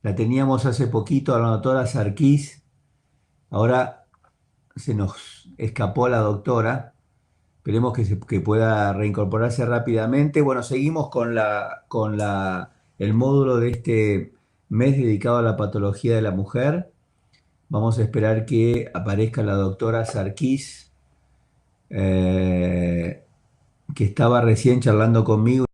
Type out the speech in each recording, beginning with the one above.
La teníamos hace poquito a la doctora Sarkis, ahora se nos escapó la doctora. Esperemos que pueda reincorporarse rápidamente. Bueno, seguimos el módulo de este mes dedicado a la patología de la mujer. Vamos a esperar que aparezca la doctora Sarkis, eh, que estaba recién charlando conmigo.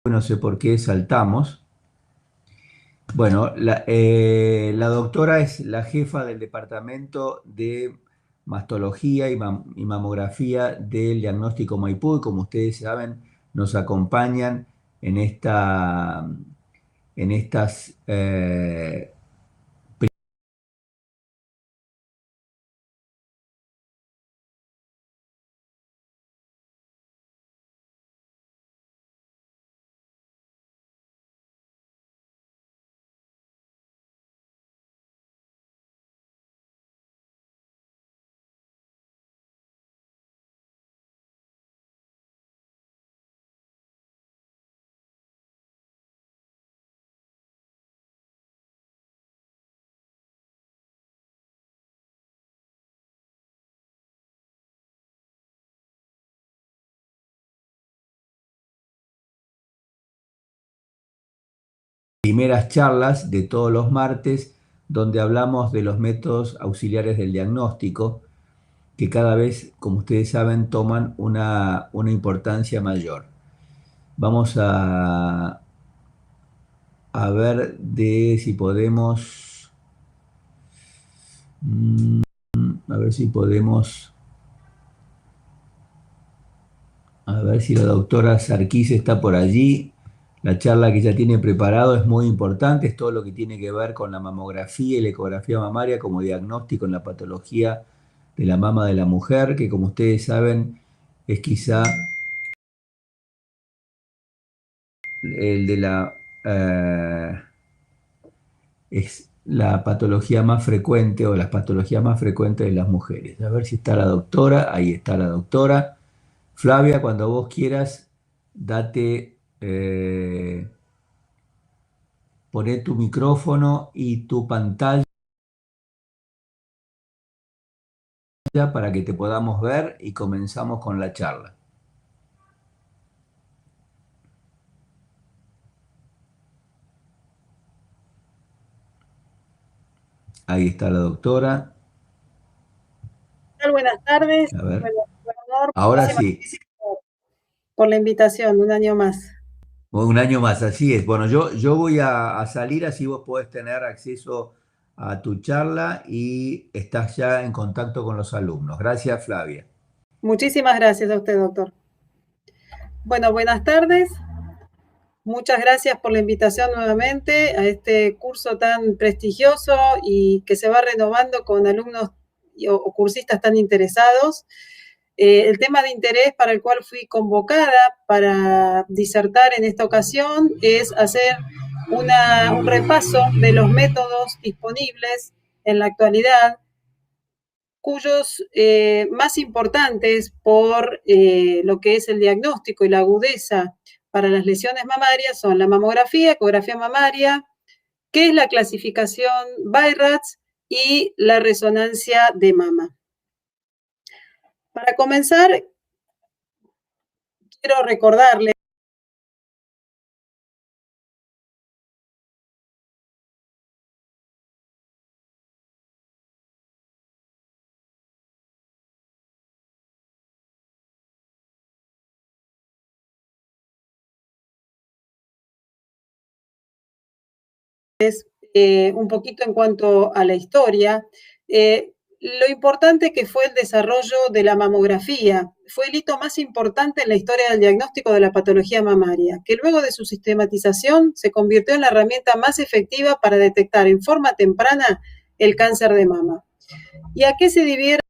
No sé por qué saltamos. Bueno, la doctora es la jefa del departamento de mastología y mamografía del diagnóstico Maipú, y como ustedes saben, nos acompañan en en estas primeras charlas de todos los martes, donde hablamos de los métodos auxiliares del diagnóstico, que cada vez, como ustedes saben, toman una importancia mayor. Vamos a ver de si podemos, mm, a ver si podemos, a ver si la doctora Sarkis está por allí. La charla que ya tiene preparado es muy importante, es todo lo que tiene que ver con la mamografía y la ecografía mamaria como diagnóstico en la patología de la mama de la mujer, que como ustedes saben es quizá el de es la patología más frecuente o las patologías más frecuentes de las mujeres. A ver si está la doctora, ahí está la doctora. Flavia, cuando vos quieras, poné tu micrófono y tu pantalla para que te podamos ver y comenzamos con la charla. Ahí está la doctora. Tal? Buenas tardes. A ver, Bueno, Leonor, ahora muchísimas sí, gracias por la invitación, un año más. un año más, así es. Bueno, yo voy a salir, así vos podés tener acceso a tu charla y estás ya en contacto con los alumnos. Gracias, Flavia. Muchísimas gracias a usted, doctor. Bueno, buenas tardes. Muchas gracias por la invitación nuevamente a este curso tan prestigioso y que se va renovando con alumnos o cursistas tan interesados. El tema de interés para el cual fui convocada para disertar en esta ocasión es hacer un repaso de los métodos disponibles en la actualidad, cuyos más importantes por lo que es el diagnóstico y la agudeza para las lesiones mamarias son la mamografía, ecografía mamaria, que es la clasificación BI-RADS y la resonancia de mama. Para comenzar, quiero recordarles un poquito en cuanto a la historia. Lo importante que fue el desarrollo de la mamografía. Fue el hito más importante en la historia del diagnóstico de la patología mamaria, que luego de su sistematización se convirtió en la herramienta más efectiva para detectar en forma temprana el cáncer de mama. ¿Y a qué se debiera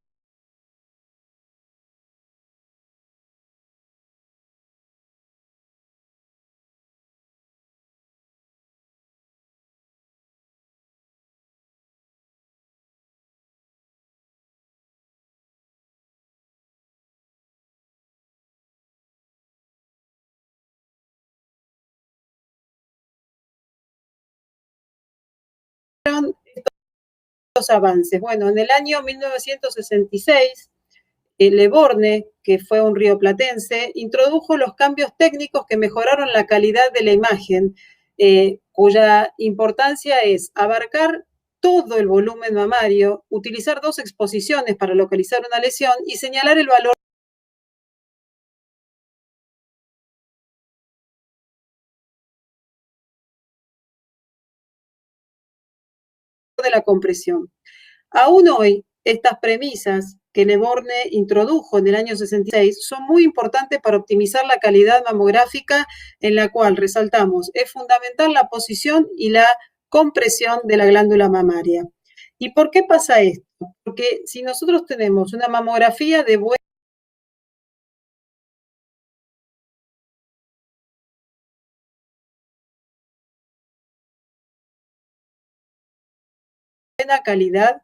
los avances. Bueno, en el año 1966, Le Borgne, que fue un rioplatense, introdujo los cambios técnicos que mejoraron la calidad de la imagen, cuya importancia es abarcar todo el volumen mamario, utilizar 2 exposiciones para localizar una lesión y señalar el valor de la compresión. Aún hoy, estas premisas que Le Borgne introdujo en el año 66 son muy importantes para optimizar la calidad mamográfica, en la cual resaltamos, es fundamental la posición y la compresión de la glándula mamaria. ¿Y por qué pasa esto? Porque si nosotros tenemos una mamografía de buena calidad,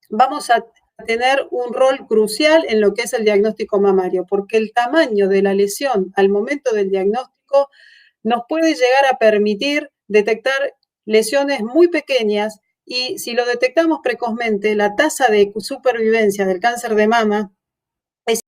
vamos a tener un rol crucial en lo que es el diagnóstico mamario, porque el tamaño de la lesión al momento del diagnóstico nos puede llegar a permitir detectar lesiones muy pequeñas y si lo detectamos precozmente, la tasa de supervivencia del cáncer de mama es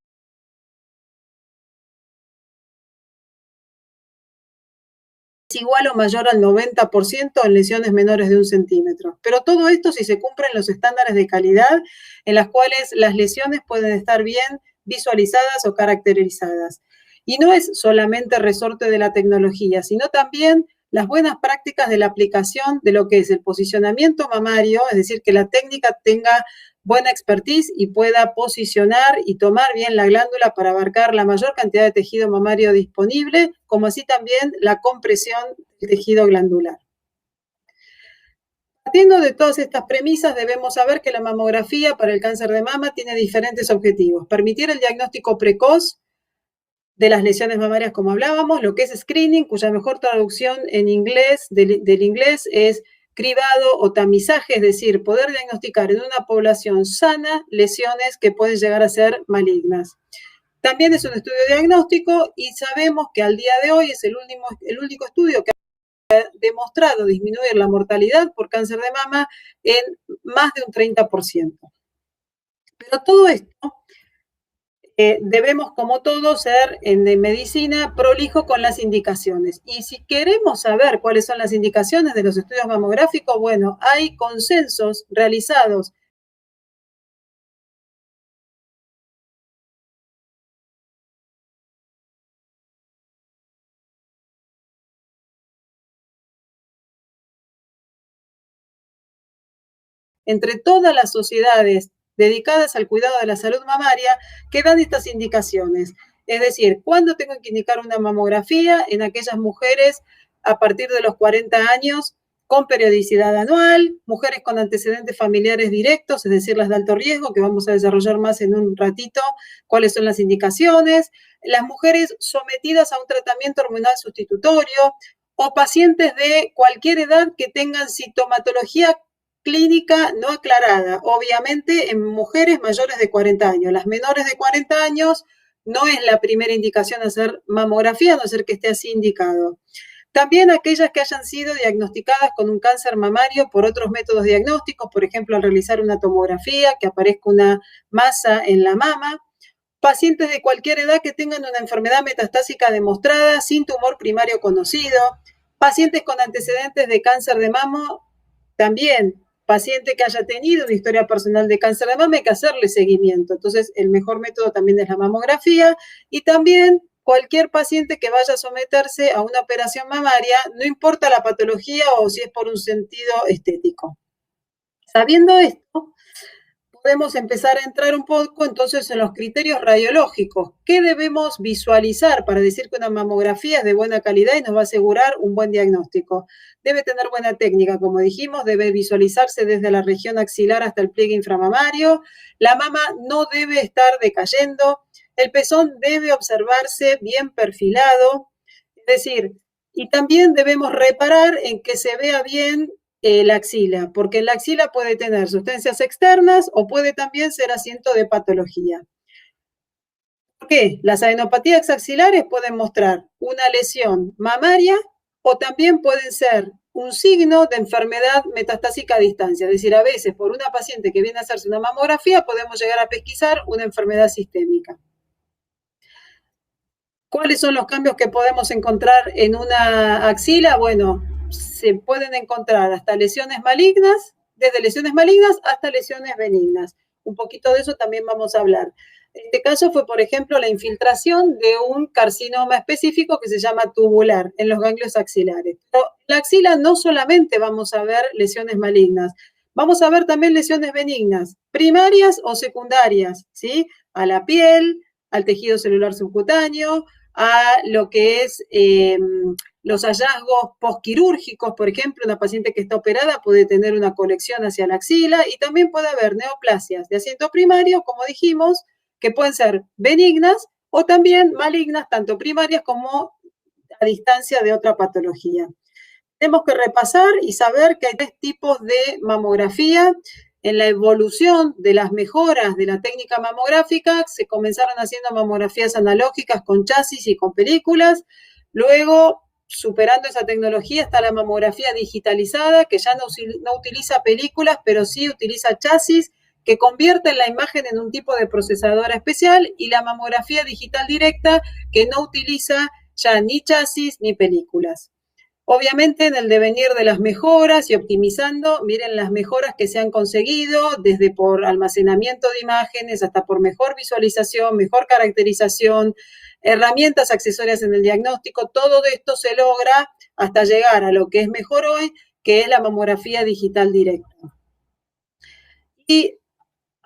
igual o mayor al 90% en lesiones menores de 1 centímetro. Pero todo esto si se cumplen los estándares de calidad en las cuales las lesiones pueden estar bien visualizadas o caracterizadas. Y no es solamente resorte de la tecnología, sino también las buenas prácticas de la aplicación de lo que es el posicionamiento mamario, es decir, que la técnica tenga buena expertise y pueda posicionar y tomar bien la glándula para abarcar la mayor cantidad de tejido mamario disponible, como así también la compresión del tejido glandular. Partiendo de todas estas premisas, debemos saber que la mamografía para el cáncer de mama tiene diferentes objetivos. Permitir el diagnóstico precoz de las lesiones mamarias, como hablábamos, lo que es screening, cuya mejor traducción en inglés, del inglés es cribado o tamizaje, es decir, poder diagnosticar en una población sana lesiones que pueden llegar a ser malignas. También es un estudio diagnóstico y sabemos que al día de hoy es el único estudio que ha demostrado disminuir la mortalidad por cáncer de mama en más de un 30%. Pero todo esto debemos, como todo, ser en medicina prolijo con las indicaciones. Y si queremos saber cuáles son las indicaciones de los estudios mamográficos, bueno, hay consensos realizados entre todas las sociedades dedicadas al cuidado de la salud mamaria que dan estas indicaciones. Es decir, ¿cuándo tengo que indicar una mamografía? En aquellas mujeres a partir de los 40 años con periodicidad anual, mujeres con antecedentes familiares directos, es decir, las de alto riesgo, que vamos a desarrollar más en un ratito cuáles son las indicaciones, las mujeres sometidas a un tratamiento hormonal sustitutorio o pacientes de cualquier edad que tengan sintomatología clínica no aclarada, obviamente en mujeres mayores de 40 años. Las menores de 40 años no es la primera indicación hacer mamografía, a no ser que esté así indicado. También aquellas que hayan sido diagnosticadas con un cáncer mamario por otros métodos diagnósticos, por ejemplo, al realizar una tomografía, que aparezca una masa en la mama. Pacientes de cualquier edad que tengan una enfermedad metastásica demostrada sin tumor primario conocido. Pacientes con antecedentes de cáncer de mama también. Paciente que haya tenido una historia personal de cáncer de mama, hay que hacerle seguimiento. Entonces, el mejor método también es la mamografía y también cualquier paciente que vaya a someterse a una operación mamaria, no importa la patología o si es por un sentido estético. Sabiendo esto, podemos empezar a entrar un poco entonces en los criterios radiológicos. ¿Qué debemos visualizar para decir que una mamografía es de buena calidad y nos va a asegurar un buen diagnóstico? Debe tener buena técnica, como dijimos, debe visualizarse desde la región axilar hasta el pliegue inframamario. La mama no debe estar decayendo. El pezón debe observarse bien perfilado. Es decir, y también debemos reparar en que se vea bien la axila, porque la axila puede tener sustancias externas o puede también ser asiento de patología. ¿Por qué? Las adenopatías axilares pueden mostrar una lesión mamaria o también pueden ser un signo de enfermedad metastásica a distancia. Es decir, a veces por una paciente que viene a hacerse una mamografía podemos llegar a pesquisar una enfermedad sistémica. ¿Cuáles son los cambios que podemos encontrar en una axila? Bueno, se pueden encontrar hasta lesiones malignas, desde lesiones malignas hasta lesiones benignas. Un poquito de eso también vamos a hablar. En este caso fue, por ejemplo, la infiltración de un carcinoma específico que se llama tubular en los ganglios axilares. Pero en la axila no solamente vamos a ver lesiones malignas, vamos a ver también lesiones benignas, primarias o secundarias, ¿sí? A la piel, al tejido celular subcutáneo, a lo que es los hallazgos postquirúrgicos. Por ejemplo, una paciente que está operada puede tener una colección hacia la axila y también puede haber neoplasias de asiento primario, como dijimos, que pueden ser benignas o también malignas, tanto primarias como a distancia de otra patología. Tenemos que repasar y saber que hay 3 tipos de mamografía. En la evolución de las mejoras de la técnica mamográfica, se comenzaron haciendo mamografías analógicas con chasis y con películas. Luego, superando esa tecnología, está la mamografía digitalizada, que ya no utiliza películas, pero sí utiliza chasis, que convierten la imagen en un tipo de procesadora especial, y la mamografía digital directa, que no utiliza ya ni chasis ni películas. Obviamente, en el devenir de las mejoras y optimizando, miren las mejoras que se han conseguido, desde por almacenamiento de imágenes hasta por mejor visualización, mejor caracterización, herramientas accesorias en el diagnóstico. Todo esto se logra hasta llegar a lo que es mejor hoy, que es la mamografía digital directa. Y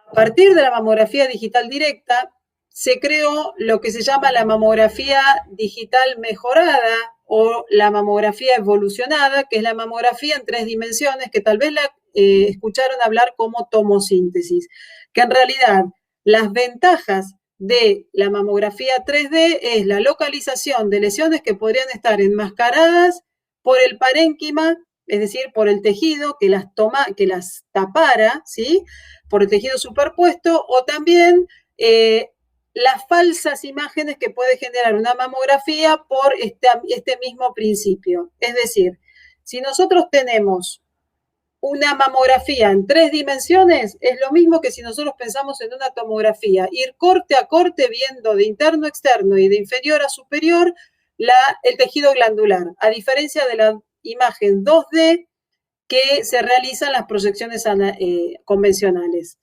a partir de la mamografía digital directa, se creó lo que se llama la mamografía digital mejorada o la mamografía evolucionada, que es la mamografía en 3 dimensiones, que tal vez la escucharon hablar como tomosíntesis, que en realidad las ventajas de la mamografía 3D es la localización de lesiones que podrían estar enmascaradas por el parénquima, es decir, por el tejido que las tapara, ¿sí? Por el tejido superpuesto, o también las falsas imágenes que puede generar una mamografía por este mismo principio. Es decir, si nosotros tenemos una mamografía en 3 dimensiones, es lo mismo que si nosotros pensamos en una tomografía, ir corte a corte viendo de interno a externo y de inferior a superior el tejido glandular, a diferencia de la imagen 2D que se realizan las proyecciones convencionales.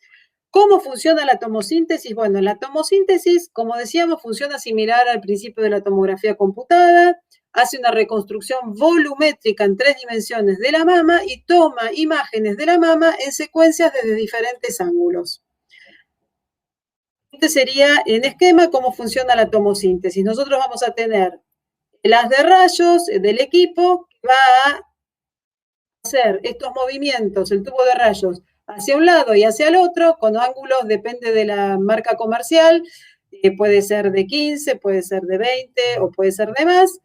¿Cómo funciona la tomosíntesis? Bueno, la tomosíntesis, como decíamos, funciona similar al principio de la tomografía computada, hace una reconstrucción volumétrica en 3 dimensiones de la mama y toma imágenes de la mama en secuencias desde diferentes ángulos. Este sería en esquema cómo funciona la tomosíntesis. Nosotros vamos a tener las de rayos del equipo que va a hacer estos movimientos, el tubo de rayos, hacia un lado y hacia el otro, con ángulos, depende de la marca comercial, puede ser de 15, puede ser de 20 o puede ser de más,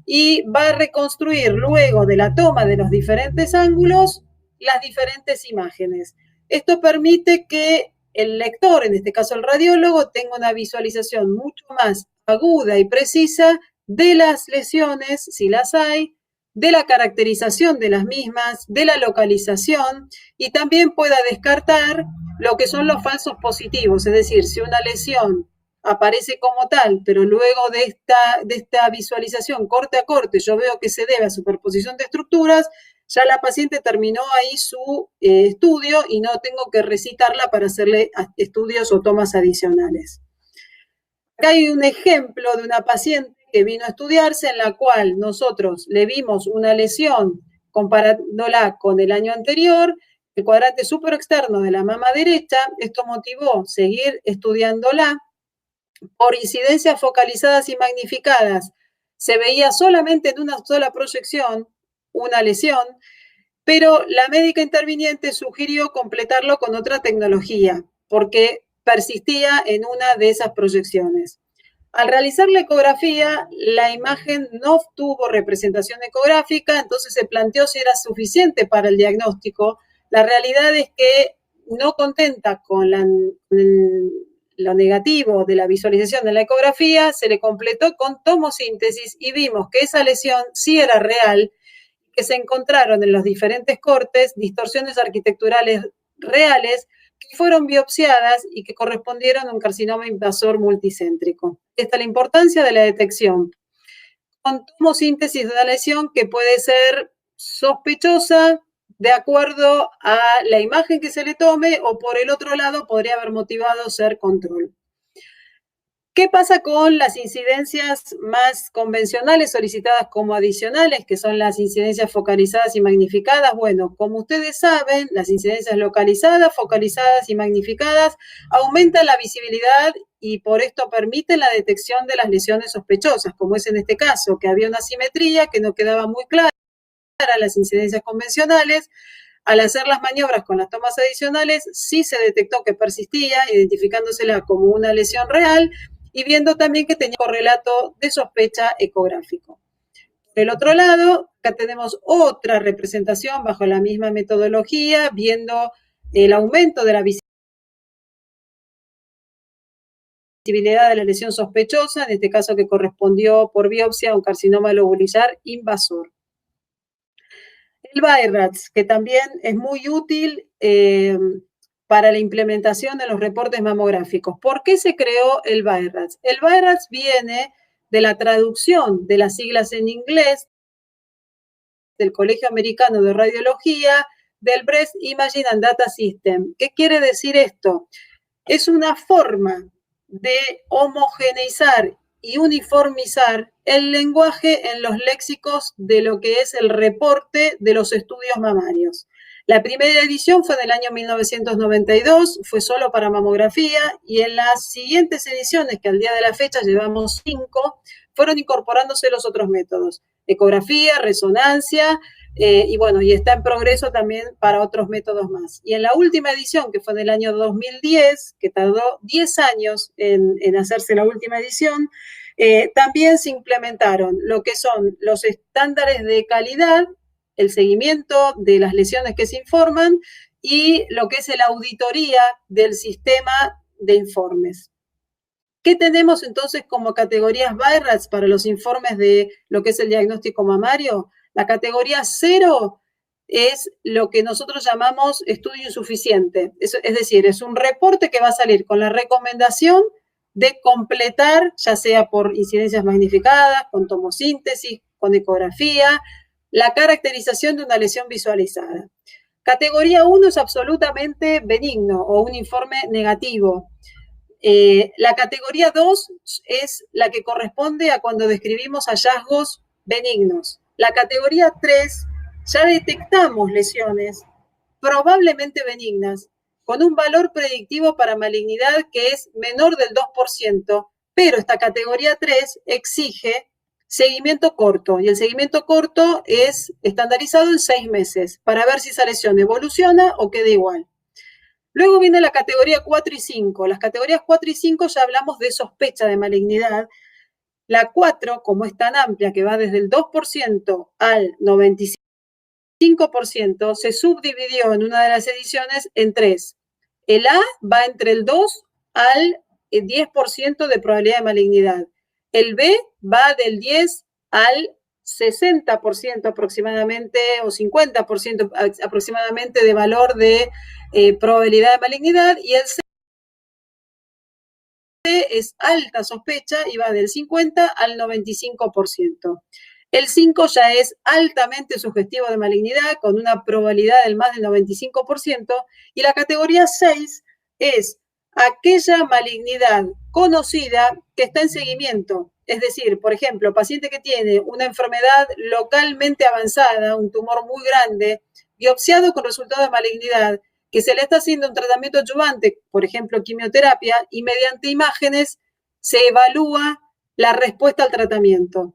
y va a reconstruir luego de la toma de los diferentes ángulos las diferentes imágenes. Esto permite que el lector, en este caso el radiólogo, tenga una visualización mucho más aguda y precisa de las lesiones, si las hay, de la caracterización de las mismas, de la localización, y también pueda descartar lo que son los falsos positivos, es decir, si una lesión aparece como tal, pero luego de esta visualización corte a corte yo veo que se debe a superposición de estructuras, ya la paciente terminó ahí su estudio y no tengo que recitarla para hacerle estudios o tomas adicionales. Acá hay un ejemplo de una paciente que vino a estudiarse, en la cual nosotros le vimos una lesión comparándola con el año anterior, el cuadrante superexterno de la mama derecha. Esto motivó seguir estudiándola. Por incidencias focalizadas y magnificadas, se veía solamente en una sola proyección una lesión, pero la médica interviniente sugirió completarlo con otra tecnología, porque persistía en una de esas proyecciones. Al realizar la ecografía, la imagen no tuvo representación ecográfica, entonces se planteó si era suficiente para el diagnóstico. La realidad es que, no contenta con lo negativo de la visualización de la ecografía, se le completó con tomosíntesis y vimos que esa lesión sí era real. que se encontraron en los diferentes cortes distorsiones arquitecturales reales que fueron biopsiadas y que correspondieron a un carcinoma invasor multicéntrico. Esta es la importancia de la detección con tomosíntesis de una lesión que puede ser sospechosa de acuerdo a la imagen que se le tome, o por el otro lado podría haber motivado ser control. ¿Qué pasa con las incidencias más convencionales solicitadas como adicionales, que son las incidencias focalizadas y magnificadas? Bueno, como ustedes saben, las incidencias localizadas, focalizadas y magnificadas aumentan la visibilidad y por esto permiten la detección de las lesiones sospechosas, como es en este caso, que había una asimetría que no quedaba muy clara en las incidencias convencionales. Al hacer las maniobras con las tomas adicionales, sí se detectó que persistía, identificándosela como una lesión real y viendo también que tenía correlato de sospecha ecográfico. Del otro lado, acá tenemos otra representación bajo la misma metodología, viendo el aumento de la visibilidad de la lesión sospechosa, en este caso que correspondió por biopsia a un carcinoma lobulillar invasor. El BI-RADS, que también es muy útil para la implementación de los reportes mamográficos. ¿Por qué se creó el BI-RADS? El BI-RADS viene de la traducción de las siglas en inglés del Colegio Americano de Radiología, del Breast Imaging and Data System. ¿Qué quiere decir esto? Es una forma de homogeneizar y uniformizar el lenguaje en los léxicos de lo que es el reporte de los estudios mamarios. La primera edición fue del año 1992, fue solo para mamografía, y en las siguientes ediciones, que al día de la fecha llevamos 5, fueron incorporándose los otros métodos: ecografía, resonancia, y bueno, y está en progreso también para otros métodos más. Y en la última edición, que fue del año 2010, que tardó 10 años en hacerse la última edición, también se implementaron lo que son los estándares de calidad, el seguimiento de las lesiones que se informan y lo que es la auditoría del sistema de informes. ¿Qué tenemos entonces como categorías BI-RADS para los informes de lo que es el diagnóstico mamario? La categoría 0 es lo que nosotros llamamos estudio insuficiente. Es decir, es un reporte que va a salir con la recomendación de completar, ya sea por incidencias magnificadas, con tomosíntesis, con ecografía, la caracterización de una lesión visualizada. Categoría 1 es absolutamente benigno o un informe negativo. La categoría 2 es la que corresponde a cuando describimos hallazgos benignos. La categoría 3 ya detectamos lesiones probablemente benignas con un valor predictivo para malignidad que es menor del 2%, pero esta categoría 3 exige seguimiento corto, y el seguimiento corto es estandarizado en 6 meses para ver si esa lesión evoluciona o queda igual. Luego viene la categoría 4 y 5. Las categorías 4 y 5 ya hablamos de sospecha de malignidad. La 4, como es tan amplia, que va desde el 2% al 95%, se subdividió en una de las ediciones en 3. El A va entre el 2 al 10% de probabilidad de malignidad. El B va del 10 al 60% aproximadamente, o 50% aproximadamente de valor de probabilidad de malignidad, y el C es alta sospecha y va del 50 al 95%. El 5 ya es altamente sugestivo de malignidad, con una probabilidad del más del 95%, y la categoría 6 es aquella malignidad conocida que está en seguimiento. Es decir, por ejemplo, paciente que tiene una enfermedad localmente avanzada, un tumor muy grande, biopsiado con resultado de malignidad, que se le está haciendo un tratamiento adyuvante, por ejemplo, quimioterapia, y mediante imágenes se evalúa la respuesta al tratamiento.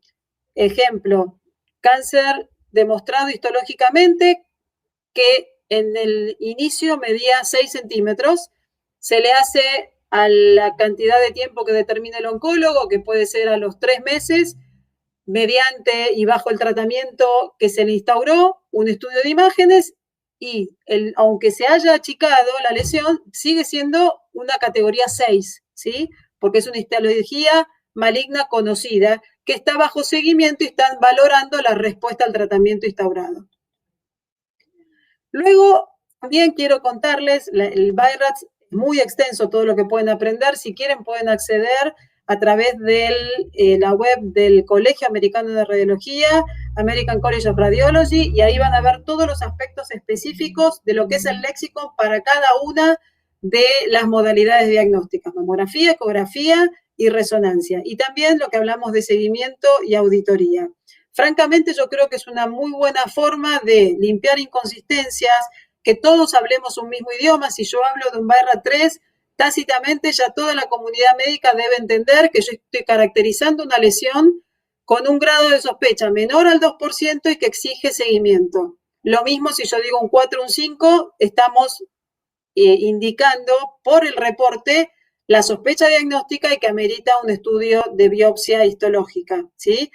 Ejemplo, cáncer demostrado histológicamente que en el inicio medía 6 centímetros, se le hace a la cantidad de tiempo que determina el oncólogo, que puede ser a los 3 meses, mediante y bajo el tratamiento que se le instauró, un estudio de imágenes, y aunque se haya achicado la lesión, sigue siendo una categoría 6, ¿sí? Porque es una histología maligna conocida, que está bajo seguimiento y están valorando la respuesta al tratamiento instaurado. Luego, también quiero contarles, el BI-RADS es muy extenso, todo lo que pueden aprender. Si quieren, pueden acceder a través de la web del Colegio Americano de Radiología, American College of Radiology, y ahí van a ver todos los aspectos específicos de lo que es el léxico para cada una de las modalidades diagnósticas: mamografía, ecografía y resonancia. Y también lo que hablamos de seguimiento y auditoría. Francamente, yo creo que es una muy buena forma de limpiar inconsistencias, que todos hablemos un mismo idioma. Si yo hablo de un BI-RADS, tácitamente ya toda la comunidad médica debe entender que yo estoy caracterizando una lesión con un grado de sospecha menor al 2% y que exige seguimiento. Lo mismo si yo digo un 4 o un 5, estamos indicando por el reporte la sospecha diagnóstica y que amerita un estudio de biopsia histológica, ¿sí?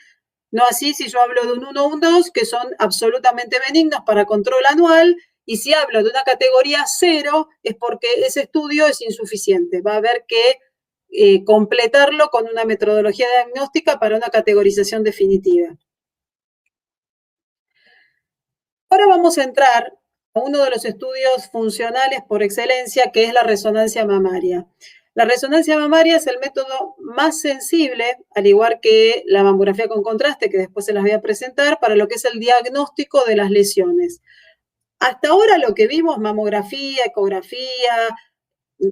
No así si yo hablo de un 1 o un 2, que son absolutamente benignos para control anual, y si hablo de una categoría 0 es porque ese estudio es insuficiente. Va a haber que completarlo con una metodología diagnóstica para una categorización definitiva. Ahora vamos a entrar a uno de los estudios funcionales por excelencia, que es la resonancia mamaria. La resonancia mamaria es el método más sensible, al igual que la mamografía con contraste, que después se las voy a presentar, para lo que es el diagnóstico de las lesiones. Hasta ahora lo que vimos, mamografía, ecografía,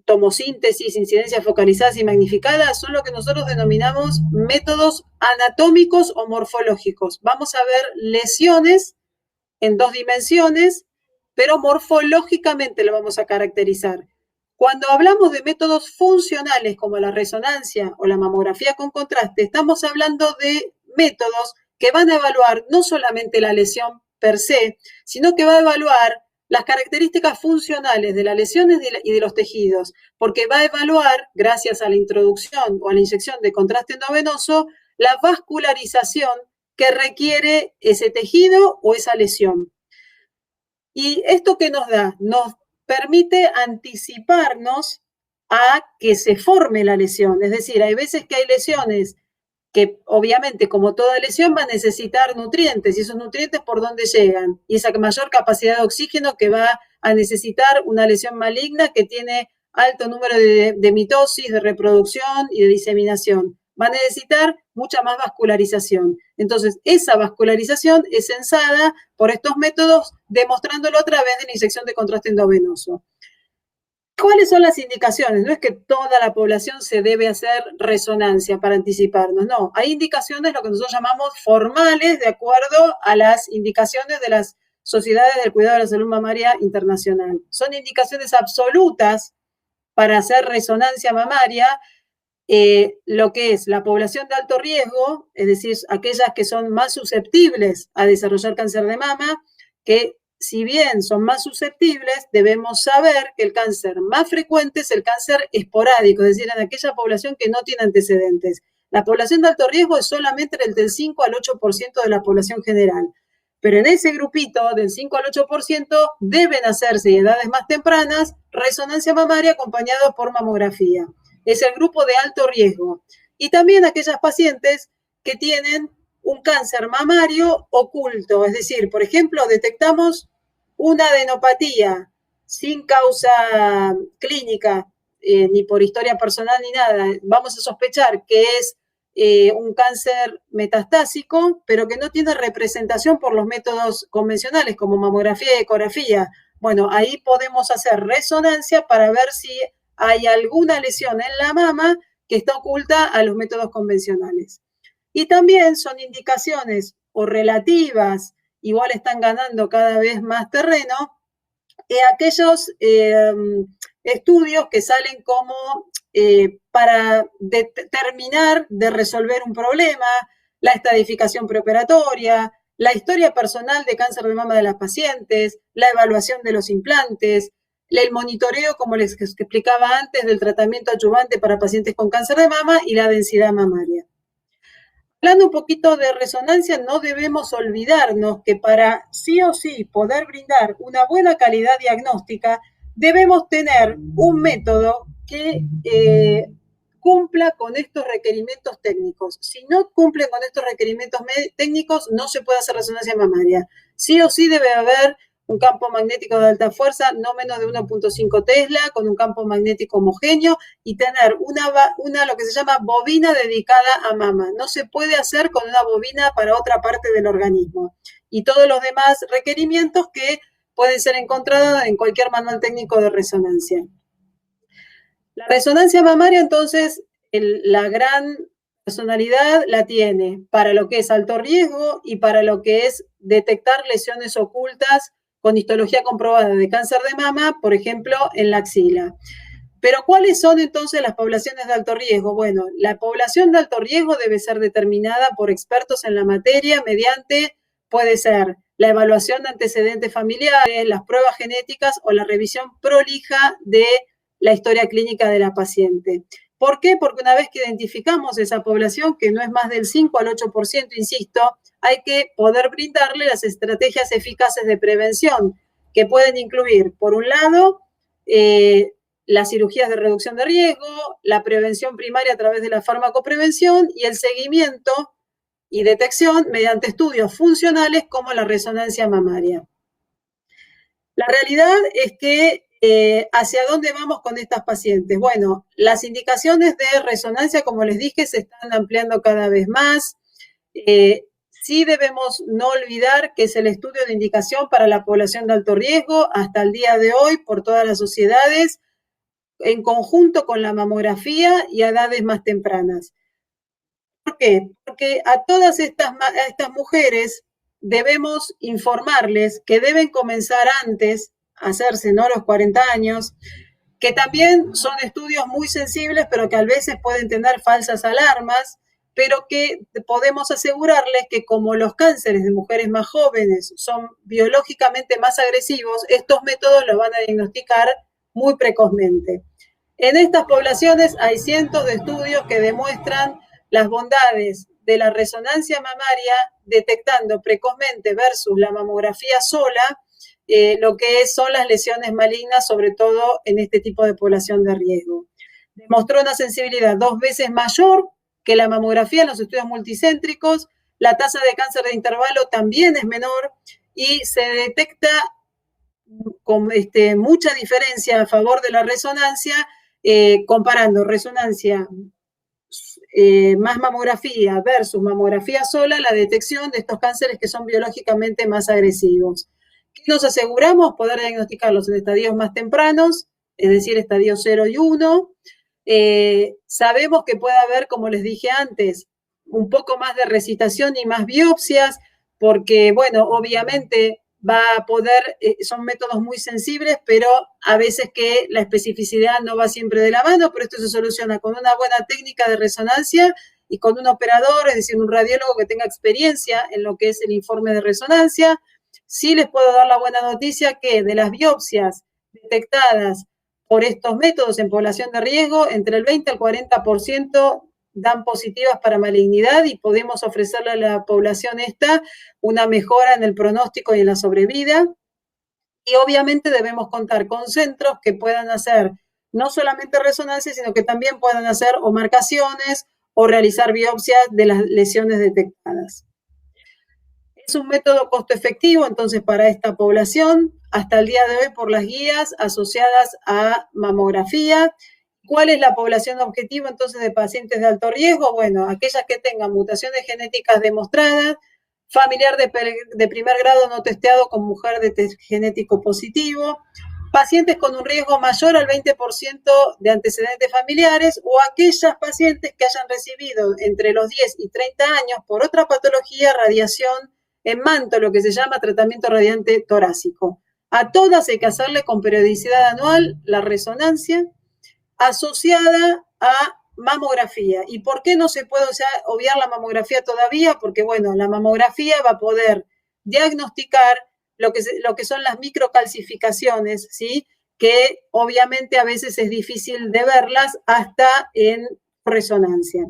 tomosíntesis, incidencias focalizadas y magnificadas, son lo que nosotros denominamos métodos anatómicos o morfológicos. Vamos a ver lesiones en 2 dimensiones, pero morfológicamente lo vamos a caracterizar. Cuando hablamos de métodos funcionales como la resonancia o la mamografía con contraste, estamos hablando de métodos que van a evaluar no solamente la lesión per se, sino que va a evaluar las características funcionales de las lesiones y de los tejidos, porque va a evaluar, gracias a la introducción o a la inyección de contraste endovenoso, la vascularización que requiere ese tejido o esa lesión. ¿Y esto qué nos da? Nos permite anticiparnos a que se forme la lesión. Es decir, hay veces que hay lesiones que obviamente, como toda lesión, va a necesitar nutrientes, y esos nutrientes por dónde llegan, y esa mayor capacidad de oxígeno que va a necesitar una lesión maligna que tiene alto número de mitosis, de reproducción y de diseminación. Va a necesitar mucha más vascularización. Entonces, esa vascularización es censada por estos métodos, demostrándolo a través de la inyección de contraste endovenoso. ¿Cuáles son las indicaciones? No es que toda la población se debe hacer resonancia para anticiparnos, no. Hay indicaciones, lo que nosotros llamamos formales, de acuerdo a las indicaciones de las sociedades del cuidado de la salud mamaria internacional. Son indicaciones absolutas para hacer resonancia mamaria, lo que es la población de alto riesgo, es decir, aquellas que son más susceptibles a desarrollar cáncer de mama, que si bien son más susceptibles, debemos saber que el cáncer más frecuente es el cáncer esporádico, es decir, en aquella población que no tiene antecedentes. La población de alto riesgo es solamente del 5 al 8% de la población general. Pero en ese grupito del 5 al 8% deben hacerse, en edades más tempranas, resonancia mamaria acompañada por mamografía. Es el grupo de alto riesgo. Y también aquellas pacientes que tienen un cáncer mamario oculto, es decir, por ejemplo, detectamos una adenopatía sin causa clínica, ni por historia personal ni nada. Vamos a sospechar que es un cáncer metastásico, pero que no tiene representación por los métodos convencionales como mamografía y ecografía. Bueno, ahí podemos hacer resonancia para ver si hay alguna lesión en la mama que está oculta a los métodos convencionales. Y también son indicaciones o relativas, igual están ganando cada vez más terreno, aquellos estudios que salen como para terminar de resolver un problema, la estadificación preoperatoria, la historia personal de cáncer de mama de las pacientes, la evaluación de los implantes, el monitoreo, como les explicaba antes, del tratamiento adyuvante para pacientes con cáncer de mama y la densidad mamaria. Hablando un poquito de resonancia, no debemos olvidarnos que para sí o sí poder brindar una buena calidad diagnóstica, debemos tener un método que cumpla con estos requerimientos técnicos. Si no cumplen con estos requerimientos técnicos, no se puede hacer resonancia mamaria. Sí o sí debe haber un campo magnético de alta fuerza, no menos de 1.5 Tesla, con un campo magnético homogéneo y tener una lo que se llama bobina dedicada a mama. No se puede hacer con una bobina para otra parte del organismo. Y todos los demás requerimientos que pueden ser encontrados en cualquier manual técnico de resonancia. La resonancia mamaria, entonces, la gran personalidad la tiene para lo que es alto riesgo y para lo que es detectar lesiones ocultas con histología comprobada de cáncer de mama, por ejemplo, en la axila. Pero ¿cuáles son entonces las poblaciones de alto riesgo? Bueno, la población de alto riesgo debe ser determinada por expertos en la materia mediante, puede ser la evaluación de antecedentes familiares, las pruebas genéticas o la revisión prolija de la historia clínica de la paciente. ¿Por qué? Porque una vez que identificamos esa población, que no es más del 5 al 8%, insisto, hay que poder brindarle las estrategias eficaces de prevención, que pueden incluir, por un lado, las cirugías de reducción de riesgo, la prevención primaria a través de la farmacoprevención y el seguimiento y detección mediante estudios funcionales como la resonancia mamaria. La realidad es que ¿hacia dónde vamos con estas pacientes? Bueno, las indicaciones de resonancia, como les dije, se están ampliando cada vez más. Sí debemos no olvidar que es el estudio de indicación para la población de alto riesgo hasta el día de hoy por todas las sociedades, en conjunto con la mamografía y a edades más tempranas. ¿Por qué? Porque a todas estas mujeres debemos informarles que deben comenzar antes a hacerse, ¿no?, los 40 años, que también son estudios muy sensibles, pero que a veces pueden tener falsas alarmas, pero que podemos asegurarles que como los cánceres de mujeres más jóvenes son biológicamente más agresivos, estos métodos los van a diagnosticar muy precozmente. En estas poblaciones hay cientos de estudios que demuestran las bondades de la resonancia mamaria detectando precozmente versus la mamografía sola lo que son las lesiones malignas, sobre todo en este tipo de población de riesgo. Demostró una sensibilidad 2 veces mayor que la mamografía en los estudios multicéntricos, la tasa de cáncer de intervalo también es menor y se detecta con mucha diferencia a favor de la resonancia, comparando resonancia más mamografía versus mamografía sola, la detección de estos cánceres que son biológicamente más agresivos. ¿Qué nos aseguramos? Poder diagnosticarlos en estadios más tempranos, es decir, estadios 0 y 1. Sabemos que puede haber, como les dije antes, un poco más de recitación y más biopsias, porque, bueno, obviamente va a poder, son métodos muy sensibles, pero a veces que la especificidad no va siempre de la mano, pero esto se soluciona con una buena técnica de resonancia y con un operador, es decir, un radiólogo que tenga experiencia en lo que es el informe de resonancia. Sí les puedo dar la buena noticia que de las biopsias detectadas por estos métodos en población de riesgo, entre el 20 al 40% dan positivas para malignidad y podemos ofrecerle a la población esta una mejora en el pronóstico y en la sobrevida. Y obviamente debemos contar con centros que puedan hacer no solamente resonancia, sino que también puedan hacer o marcaciones o realizar biopsias de las lesiones detectadas. Es un método costo efectivo, entonces, para esta población, hasta el día de hoy, por las guías asociadas a mamografía. ¿Cuál es la población objetivo, entonces, de pacientes de alto riesgo? Bueno, aquellas que tengan mutaciones genéticas demostradas, familiar de primer grado no testeado con mujer de test genético positivo, pacientes con un riesgo mayor al 20% de antecedentes familiares o aquellas pacientes que hayan recibido entre los 10 y 30 años por otra patología, radiación en manto, lo que se llama tratamiento radiante torácico. A todas hay que hacerle con periodicidad anual la resonancia asociada a mamografía. ¿Y por qué no se puede obviar la mamografía todavía? Porque, bueno, la mamografía va a poder diagnosticar lo que son las microcalcificaciones, ¿sí?, que obviamente a veces es difícil de verlas hasta en resonancia.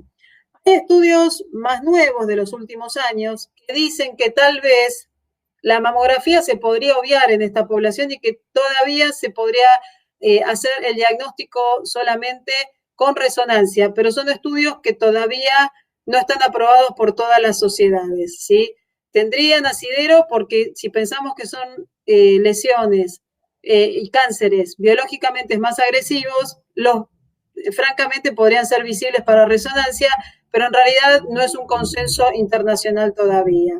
Hay estudios más nuevos de los últimos años que dicen que tal vez la mamografía se podría obviar en esta población y que todavía se podría hacer el diagnóstico solamente con resonancia, pero son estudios que todavía no están aprobados por todas las sociedades, ¿sí? Tendrían asidero porque si pensamos que son lesiones y cánceres biológicamente más agresivos, francamente podrían ser visibles para resonancia, pero en realidad no es un consenso internacional todavía.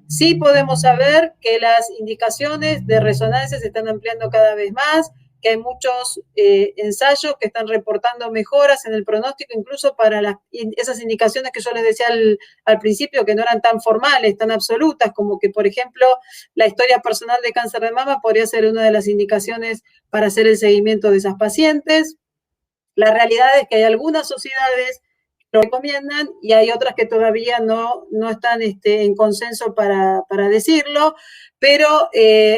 Sí podemos saber que las indicaciones de resonancia se están ampliando cada vez más, que hay muchos ensayos que están reportando mejoras en el pronóstico, incluso para esas indicaciones que yo les decía al principio, que no eran tan formales, tan absolutas, como que, por ejemplo, la historia personal de cáncer de mama podría ser una de las indicaciones para hacer el seguimiento de esas pacientes. La realidad es que hay algunas sociedades que lo recomiendan y hay otras que todavía no están en consenso para decirlo, pero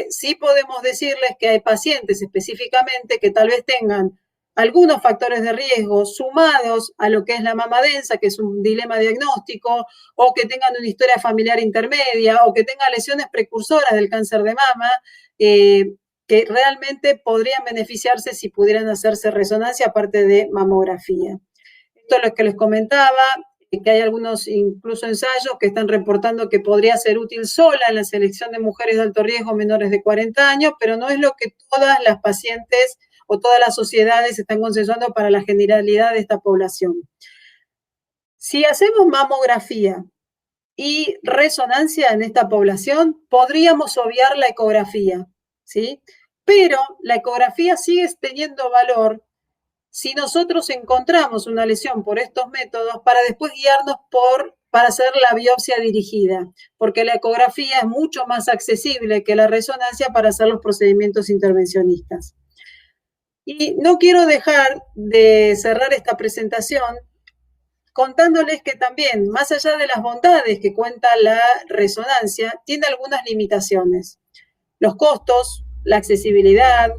sí podemos decirles que hay pacientes específicamente que tal vez tengan algunos factores de riesgo sumados a lo que es la mama densa, que es un dilema diagnóstico, o que tengan una historia familiar intermedia, o que tengan lesiones precursoras del cáncer de mama, que realmente podrían beneficiarse si pudieran hacerse resonancia aparte de mamografía. Esto es lo que les comentaba, que hay algunos incluso ensayos que están reportando que podría ser útil sola en la selección de mujeres de alto riesgo menores de 40 años, pero no es lo que todas las pacientes o todas las sociedades están consensuando para la generalidad de esta población. Si hacemos mamografía y resonancia en esta población, podríamos obviar la ecografía, ¿sí? Pero la ecografía sigue teniendo valor si nosotros encontramos una lesión por estos métodos para después guiarnos para hacer la biopsia dirigida, porque la ecografía es mucho más accesible que la resonancia para hacer los procedimientos intervencionistas. Y no quiero dejar de cerrar esta presentación contándoles que también, más allá de las bondades que cuenta la resonancia, tiene algunas limitaciones. Los costos, la accesibilidad,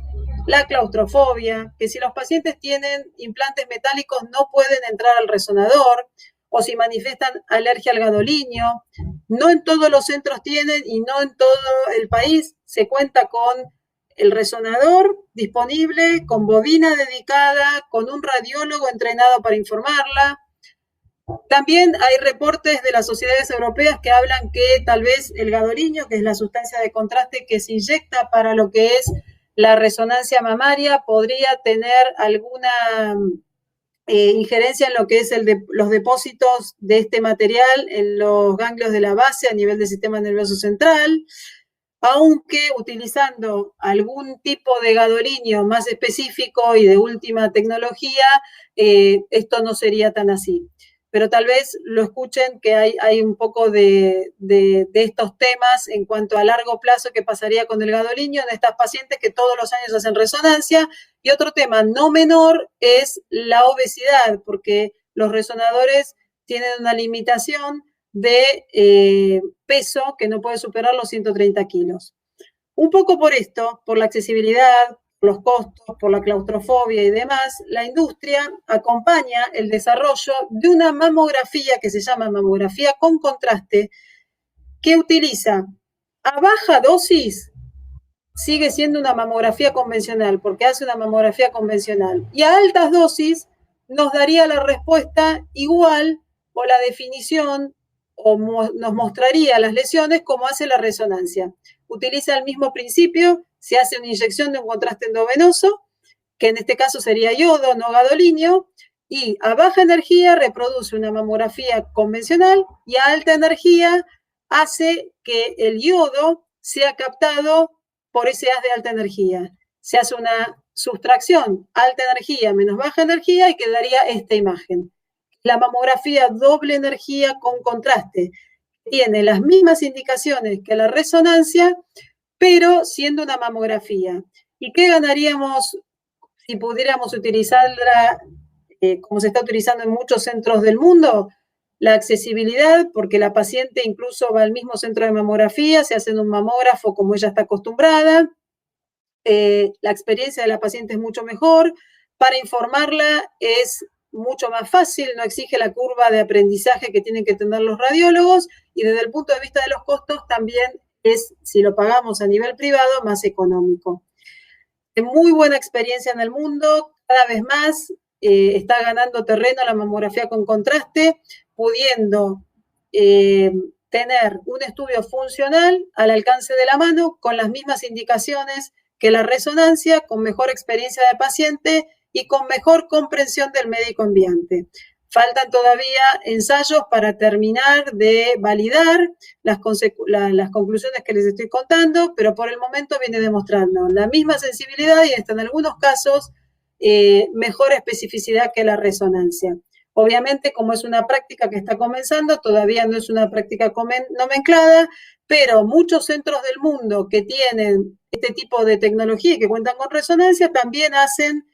la claustrofobia, que si los pacientes tienen implantes metálicos no pueden entrar al resonador, o si manifiestan alergia al gadolinio. No en todos los centros tienen y no en todo el país se cuenta con el resonador disponible, con bobina dedicada, con un radiólogo entrenado para informarla. También hay reportes de las sociedades europeas que hablan que tal vez el gadolinio, que es la sustancia de contraste que se inyecta para lo que es la resonancia mamaria, podría tener alguna injerencia en lo que es los depósitos de este material en los ganglios de la base a nivel del sistema nervioso central, aunque utilizando algún tipo de gadolinio más específico y de última tecnología, esto no sería tan así. Pero tal vez lo escuchen que hay un poco de estos temas en cuanto a largo plazo que pasaría con el gadolinio en estas pacientes que todos los años hacen resonancia. Y otro tema no menor es la obesidad, porque los resonadores tienen una limitación de peso que no puede superar los 130 kilos. Un poco por esto, por la accesibilidad, los costos, por la claustrofobia y demás, la industria acompaña el desarrollo de una mamografía que se llama mamografía con contraste, que utiliza a baja dosis, sigue siendo una mamografía convencional, porque hace una mamografía convencional, y a altas dosis nos daría la respuesta igual o la definición o nos mostraría las lesiones como hace la resonancia. Utiliza el mismo principio, se hace una inyección de un contraste endovenoso, que en este caso sería yodo, no gadolinio, y a baja energía reproduce una mamografía convencional y a alta energía hace que el yodo sea captado por ese haz de alta energía. Se hace una sustracción, alta energía menos baja energía, y quedaría esta imagen. La mamografía doble energía con contraste tiene las mismas indicaciones que la resonancia, pero siendo una mamografía. ¿Y qué ganaríamos si pudiéramos utilizarla como se está utilizando en muchos centros del mundo? La accesibilidad, porque la paciente incluso va al mismo centro de mamografía, se hace en un mamógrafo como ella está acostumbrada. La experiencia de la paciente es mucho mejor. Para informarla es mucho más fácil, no exige la curva de aprendizaje que tienen que tener los radiólogos, y desde el punto de vista de los costos también es, si lo pagamos a nivel privado, más económico. Muy buena experiencia en el mundo, cada vez más está ganando terreno la mamografía con contraste, pudiendo tener un estudio funcional al alcance de la mano con las mismas indicaciones que la resonancia, con mejor experiencia de paciente y con mejor comprensión del médico enviante. Faltan todavía ensayos para terminar de validar las conclusiones que les estoy contando, pero por el momento viene demostrando la misma sensibilidad y hasta en algunos casos mejor especificidad que la resonancia. Obviamente, como es una práctica que está comenzando, todavía no es una práctica nomenclada, pero muchos centros del mundo que tienen este tipo de tecnología y que cuentan con resonancia también hacen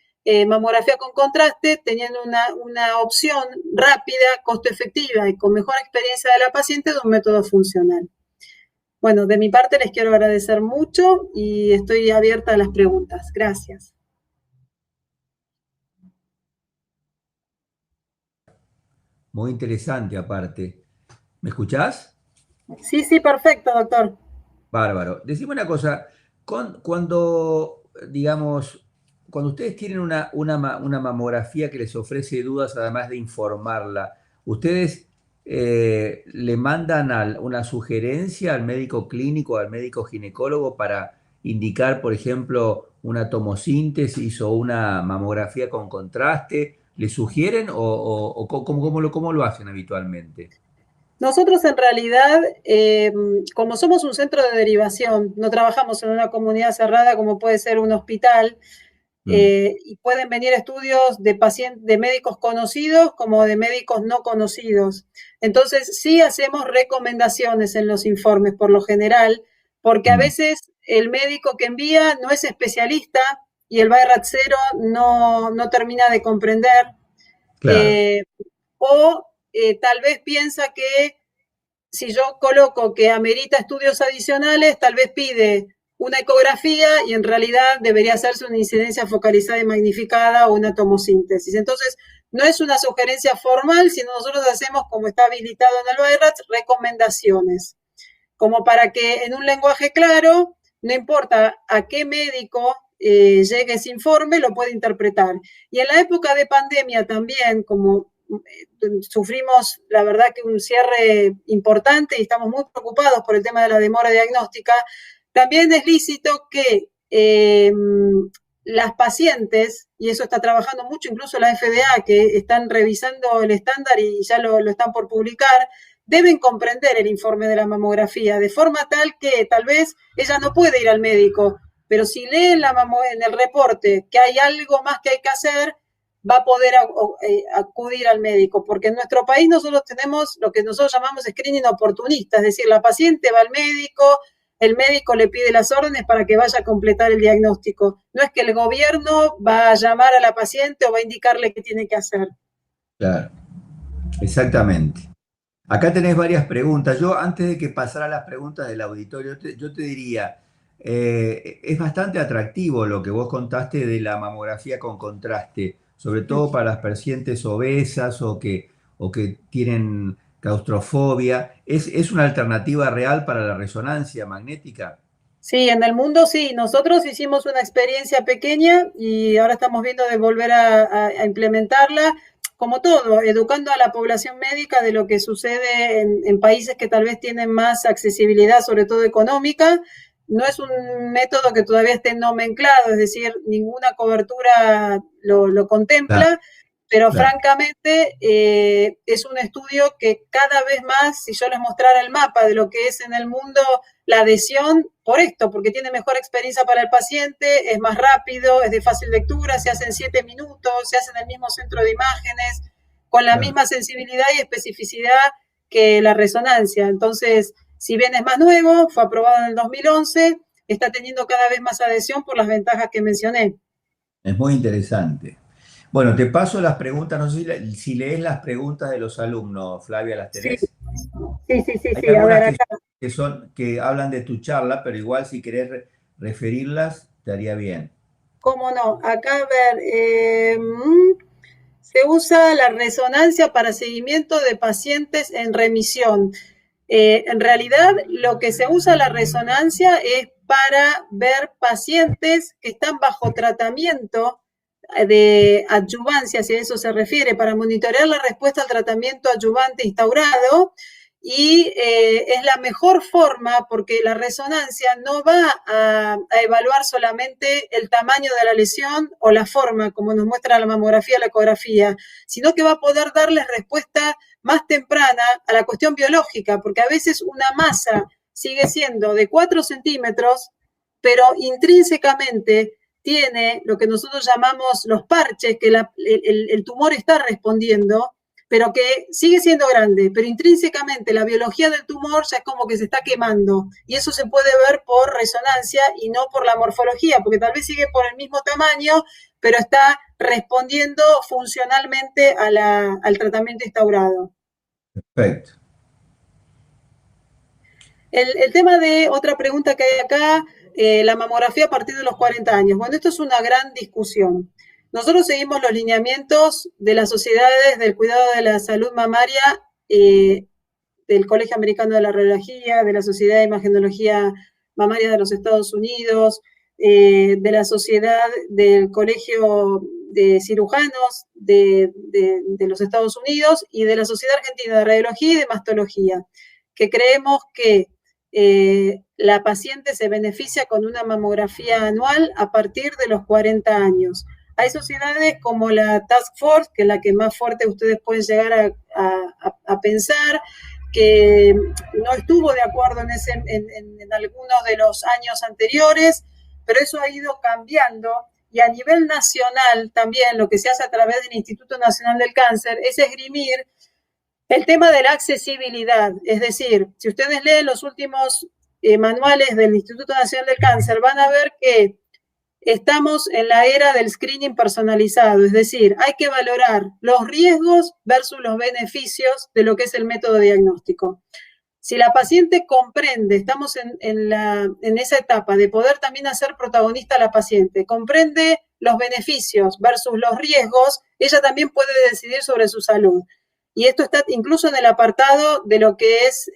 mamografía con contraste, teniendo una opción rápida, costo efectiva y con mejor experiencia de la paciente de un método funcional. Bueno, de mi parte les quiero agradecer mucho y estoy abierta a las preguntas. Gracias. Muy interesante aparte. ¿Me escuchás? Sí, sí, perfecto, doctor. Bárbaro. Decime una cosa, digamos, cuando ustedes tienen una mamografía que les ofrece dudas, además de informarla, ¿ustedes le mandan una sugerencia al médico clínico, al médico ginecólogo para indicar, por ejemplo, una tomosíntesis o una mamografía con contraste? ¿Le sugieren o cómo lo hacen habitualmente? Nosotros en realidad, como somos un centro de derivación, no trabajamos en una comunidad cerrada como puede ser un hospital, y pueden venir estudios de pacientes, de médicos conocidos como de médicos no conocidos. Entonces, sí hacemos recomendaciones en los informes por lo general, porque a veces el médico que envía no es especialista y el BI-RAT 0 no termina de comprender. Claro, O tal vez piensa que si yo coloco que amerita estudios adicionales, tal vez pide una ecografía y en realidad debería hacerse una incidencia focalizada y magnificada o una tomosíntesis. Entonces, no es una sugerencia formal, sino nosotros hacemos, como está habilitado en el BI-RADS, recomendaciones, como para que en un lenguaje claro, no importa a qué médico llegue ese informe, lo puede interpretar. Y en la época de pandemia también, como sufrimos, la verdad, que un cierre importante y estamos muy preocupados por el tema de la demora diagnóstica, también es lícito que las pacientes, y eso está trabajando mucho incluso la FDA, que están revisando el estándar y ya lo están por publicar, deben comprender el informe de la mamografía, de forma tal que tal vez ella no puede ir al médico, pero si lee en el reporte que hay algo más que hay que hacer, va a poder acudir al médico, porque en nuestro país nosotros tenemos lo que nosotros llamamos screening oportunista, es decir, la paciente va al médico, el médico le pide las órdenes para que vaya a completar el diagnóstico. No es que el gobierno va a llamar a la paciente o va a indicarle qué tiene que hacer. claro, exactamente. Acá tenés varias preguntas. Yo, antes de que pasara a las preguntas del auditorio, yo te diría, es bastante atractivo lo que vos contaste de la mamografía con contraste, sobre todo para las pacientes obesas o que tienen claustrofobia. ¿Es una alternativa real para la resonancia magnética? Sí, en el mundo sí. Nosotros hicimos una experiencia pequeña y ahora estamos viendo de volver a implementarla, como todo, educando a la población médica de lo que sucede en países que tal vez tienen más accesibilidad, sobre todo económica. No es un método que todavía esté nomenclado, es decir, ninguna cobertura lo Claro, contempla, pero claro, francamente es un estudio que cada vez más, si yo les mostrara el mapa de lo que es en el mundo la adhesión, por esto, porque tiene mejor experiencia para el paciente, es más rápido, es de fácil lectura, se hace en 7 minutos, se hace en el mismo centro de imágenes, con la claro. misma sensibilidad y especificidad que la resonancia. Entonces, si bien es más nuevo, fue aprobado en el 2011, está teniendo cada vez más adhesión por las ventajas que mencioné. Es muy interesante. Bueno, te paso las preguntas, no sé si lees las preguntas de los alumnos, Flavia, ¿las Sí, tenés? sí, sí, sí, Hay sí. A algunas ver, que, acá. que hablan de tu charla, pero igual si querés referirlas, te haría bien. ¿Cómo no? Acá, a ver, se usa la resonancia para seguimiento de pacientes en remisión. En realidad, lo que se usa la resonancia es para ver pacientes que están bajo tratamiento de adyuvancia, si a eso se refiere, para monitorear la respuesta al tratamiento adyuvante instaurado, y es la mejor forma porque la resonancia no va a evaluar solamente el tamaño de la lesión o la forma, como nos muestra la mamografía o la ecografía, sino que va a poder darles respuesta más temprana a la cuestión biológica, porque a veces una masa sigue siendo de 4 centímetros, pero intrínsecamente tiene lo que nosotros llamamos los parches, que el tumor está respondiendo, pero que sigue siendo grande, pero intrínsecamente la biología del tumor ya es como que se está quemando, y eso se puede ver por resonancia y no por la morfología, porque tal vez sigue por el mismo tamaño, pero está respondiendo funcionalmente al tratamiento instaurado. Perfecto. El tema de otra pregunta que hay acá, la mamografía a partir de los 40 años. Bueno, esto es una gran discusión. Nosotros seguimos los lineamientos de las sociedades del cuidado de la salud mamaria, del Colegio Americano de la Radiología, de la Sociedad de Imagenología Mamaria de los Estados Unidos, de la Sociedad del Colegio de Cirujanos de los Estados Unidos y de la Sociedad Argentina de Radiología y de Mastología, que creemos que la paciente se beneficia con una mamografía anual a partir de los 40 años. Hay sociedades como la Task Force, que es la que más fuerte ustedes pueden llegar a pensar, que no estuvo de acuerdo en algunos de los años anteriores, pero eso ha ido cambiando, y a nivel nacional también lo que se hace a través del Instituto Nacional del Cáncer es esgrimir el tema de la accesibilidad. Es decir, si ustedes leen los últimos manuales del Instituto Nacional del Cáncer, van a ver que estamos en la era del screening personalizado, es decir, hay que valorar los riesgos versus los beneficios de lo que es el método diagnóstico. Si la paciente comprende, estamos en esa etapa de poder también hacer protagonista a la paciente, comprende los beneficios versus los riesgos, ella también puede decidir sobre su salud. Y esto está incluso en el apartado de lo que es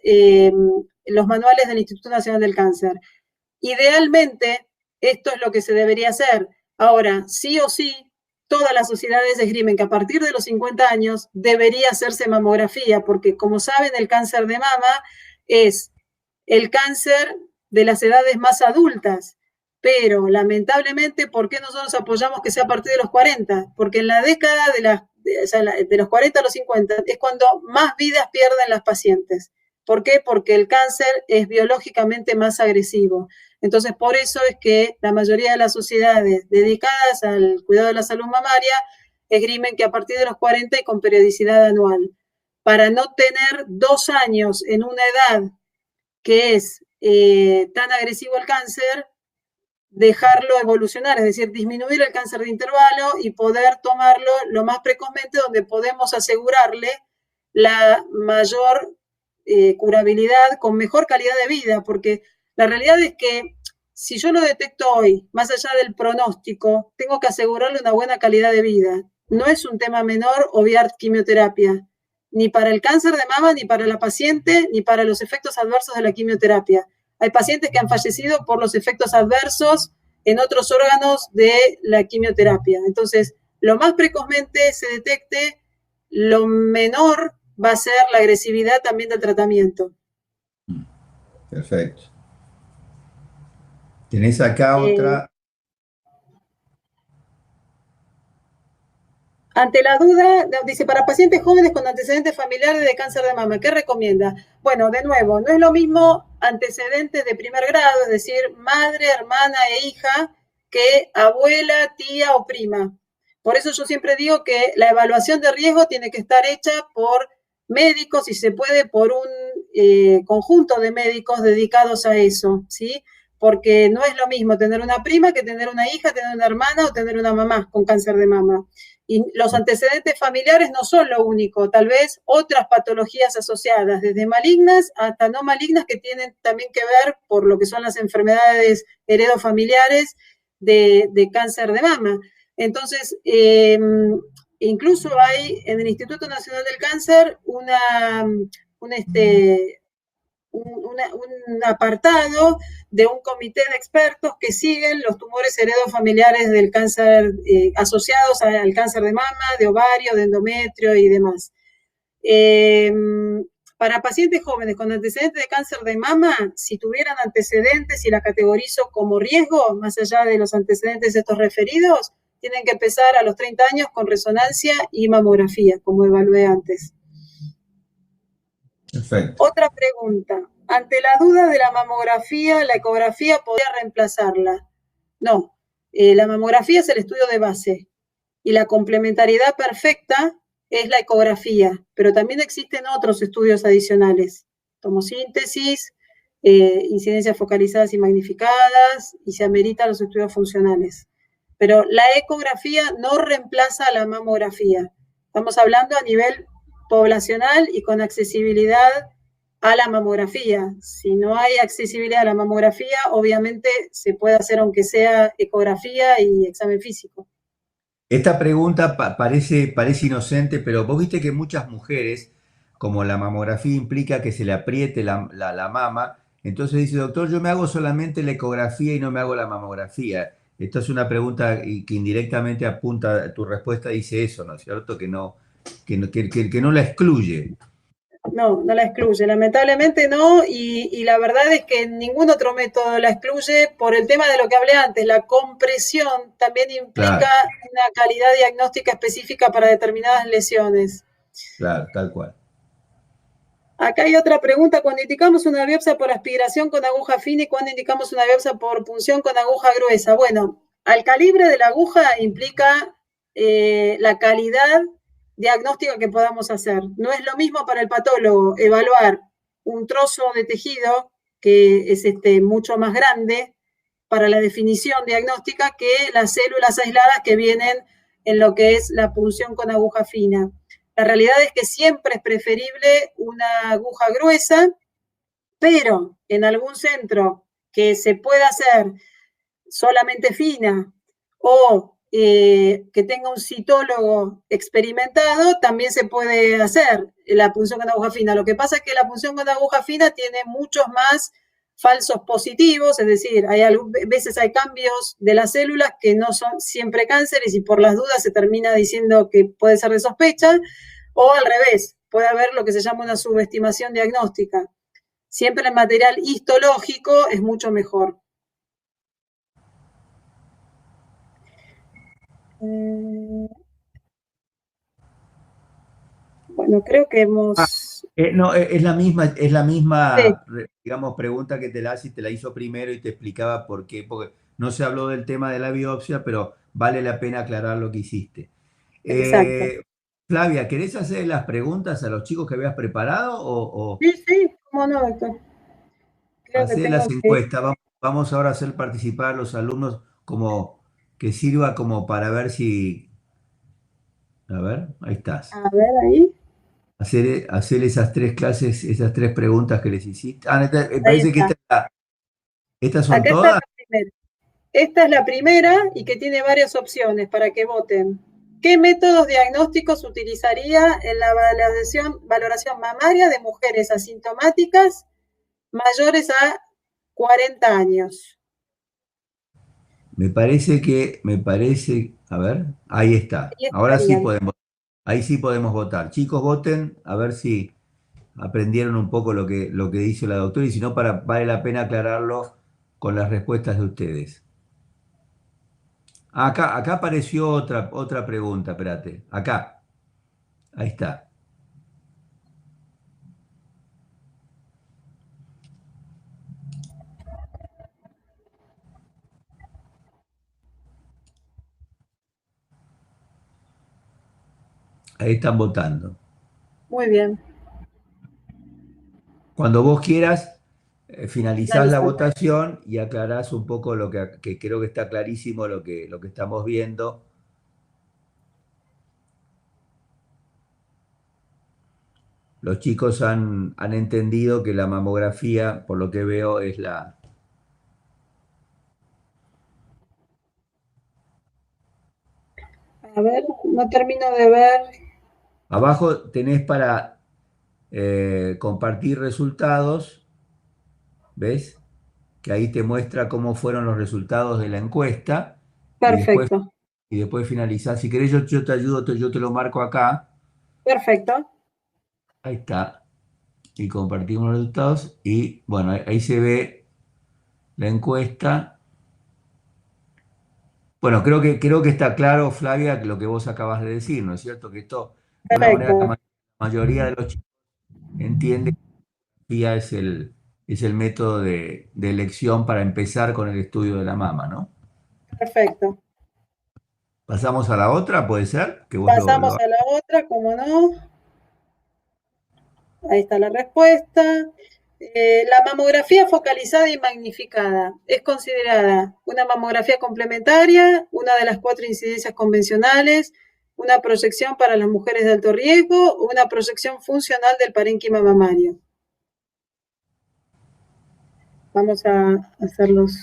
los manuales del Instituto Nacional del Cáncer. Idealmente, esto es lo que se debería hacer. Ahora, sí o sí, todas las sociedades esgrimen que a partir de los 50 años debería hacerse mamografía, porque como saben, el cáncer de mama es el cáncer de las edades más adultas. Pero lamentablemente, ¿por qué nosotros apoyamos que sea a partir de los 40? Porque en la década de los 40 a los 50 es cuando más vidas pierden las pacientes. ¿Por qué? Porque el cáncer es biológicamente más agresivo. Entonces, por eso es que la mayoría de las sociedades dedicadas al cuidado de la salud mamaria esgrimen que a partir de los 40 y con periodicidad anual, para no tener 2 años en una edad que es tan agresivo el cáncer, dejarlo evolucionar, es decir, disminuir el cáncer de intervalo y poder tomarlo lo más precozmente, donde podemos asegurarle la mayor curabilidad con mejor calidad de vida, porque la realidad es que si yo lo detecto hoy, más allá del pronóstico, tengo que asegurarle una buena calidad de vida. No es un tema menor obviar quimioterapia, ni para el cáncer de mama, ni para la paciente, ni para los efectos adversos de la quimioterapia. Hay pacientes que han fallecido por los efectos adversos en otros órganos de la quimioterapia. Entonces, lo más precozmente se detecte, lo menor va a ser la agresividad también del tratamiento. Perfecto. Tenés acá otra. Ante la duda, dice, para pacientes jóvenes con antecedentes familiares de cáncer de mama, ¿qué recomienda? Bueno, de nuevo, no es lo mismo antecedentes de primer grado, es decir, madre, hermana e hija, que abuela, tía o prima. Por eso yo siempre digo que la evaluación de riesgo tiene que estar hecha por médicos, y se puede por un conjunto de médicos dedicados a eso, ¿sí? Porque no es lo mismo tener una prima que tener una hija, tener una hermana o tener una mamá con cáncer de mama. Y los antecedentes familiares no son lo único, tal vez otras patologías asociadas, desde malignas hasta no malignas, que tienen también que ver por lo que son las enfermedades heredofamiliares de cáncer de mama. Entonces, incluso hay en el Instituto Nacional del Cáncer un apartado de un comité de expertos que siguen los tumores heredofamiliares del cáncer asociados al cáncer de mama, de ovario, de endometrio y demás. Para pacientes jóvenes con antecedentes de cáncer de mama, si tuvieran antecedentes y la categorizo como riesgo, más allá de los antecedentes estos referidos, tienen que empezar a los 30 años con resonancia y mamografía, como evalué antes. Perfecto. Otra pregunta. Ante la duda de la mamografía, ¿la ecografía podría reemplazarla? No. La mamografía es el estudio de base y la complementariedad perfecta es la ecografía, pero también existen otros estudios adicionales, tomosíntesis, incidencias focalizadas y magnificadas, y se ameritan los estudios funcionales. Pero la ecografía no reemplaza a la mamografía. Estamos hablando a nivel poblacional y con accesibilidad a la mamografía. Si no hay accesibilidad a la mamografía, obviamente se puede hacer aunque sea ecografía y examen físico. Esta pregunta parece inocente, pero vos viste que muchas mujeres, como la mamografía implica que se le apriete la mama, entonces dice, doctor, yo me hago solamente la ecografía y no me hago la mamografía. Esto es una pregunta que indirectamente apunta, tu respuesta dice eso, ¿no es cierto? Que no la excluye. No, no la excluye, lamentablemente no, y la verdad es que ningún otro método la excluye por el tema de lo que hablé antes, la compresión también implica Claro, una calidad diagnóstica específica para determinadas lesiones. claro, tal cual. Acá hay otra pregunta, cuando indicamos una biopsia por aspiración con aguja fina y cuando indicamos una biopsia por punción con aguja gruesa. Bueno, al calibre de la aguja implica la calidad diagnóstica que podamos hacer. No es lo mismo para el patólogo evaluar un trozo de tejido que es mucho más grande para la definición diagnóstica que las células aisladas que vienen en lo que es la punción con aguja fina. La realidad es que siempre es preferible una aguja gruesa, pero en algún centro que se pueda hacer solamente fina o que tenga un citólogo experimentado, también se puede hacer la punción con aguja fina. Lo que pasa es que la punción con aguja fina tiene muchos más falsos positivos, es decir, veces hay cambios de las células que no son siempre cánceres y por las dudas se termina diciendo que puede ser de sospecha, o al revés, puede haber lo que se llama una subestimación diagnóstica. Siempre el material histológico es mucho mejor. Bueno, creo que hemos... No, es la Sí, misma, digamos, pregunta que te la hace y te la hizo primero y te explicaba por qué, porque no se habló del tema de la biopsia, pero vale la pena aclarar lo que hiciste. exacto. Flavia, ¿querés hacer las preguntas a los chicos que habías preparado o Sí, sí, cómo no, doctor. Creo que hacer las tengo que... encuestas? Vamos ahora a hacer participar a los alumnos como que sirva como para ver si, a ver, ahí estás. A ver ahí. Hacer esas tres clases, esas tres preguntas que les hiciste. Ah, me Ahí parece que está. estas son Acá está todas. la primera. Esta es la primera y que tiene varias opciones para que voten. ¿Qué métodos diagnósticos utilizaría en la valoración mamaria de mujeres asintomáticas mayores a 40 años? A ver, ahí está. Ahí Ahora sí estarían. podemos, ahí sí podemos votar. Chicos, voten a ver si aprendieron un poco lo que dice la doctora y si no, vale la pena aclararlo con las respuestas de ustedes. Acá apareció otra pregunta, espérate. Acá, ahí está. Ahí están votando. Muy bien. Cuando vos quieras, finalizás la Finalizar. votación y aclarás un poco que creo que está clarísimo lo que estamos viendo. Los chicos han entendido que la mamografía, por lo que veo, es la... A ver, no termino de ver. Abajo tenés para compartir resultados. ¿ves? Que ahí te muestra cómo fueron los resultados de la encuesta y después, Perfecto, y después finalizar. Si querés, yo te ayudo, yo te lo marco acá. perfecto. Ahí está. Y compartimos los resultados. Y bueno, ahí se ve la encuesta. Bueno, creo que está claro, Flavia, lo que vos acabas de decir, ¿no es cierto? Que esto, de una manera, la Perfecto, mayoría de los chicos entiende que la es el método de elección para empezar con el estudio de la mama, ¿no? perfecto. Pasamos a la otra, ¿puede ser? Que vos Pasamos a la otra, ¿cómo no? Ahí está la respuesta. La mamografía focalizada y magnificada es considerada una mamografía complementaria, una de las 4 incidencias convencionales, una proyección para las mujeres de alto riesgo o una proyección funcional del parénquima mamario. Vamos a hacerlos.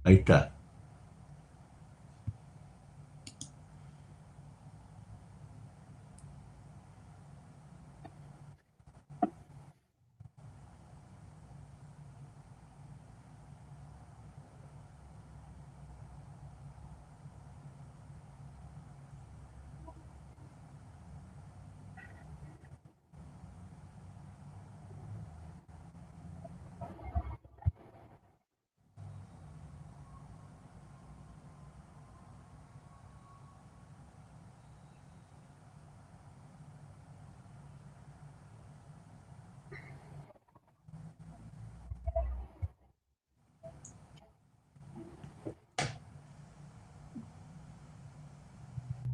Ahí está.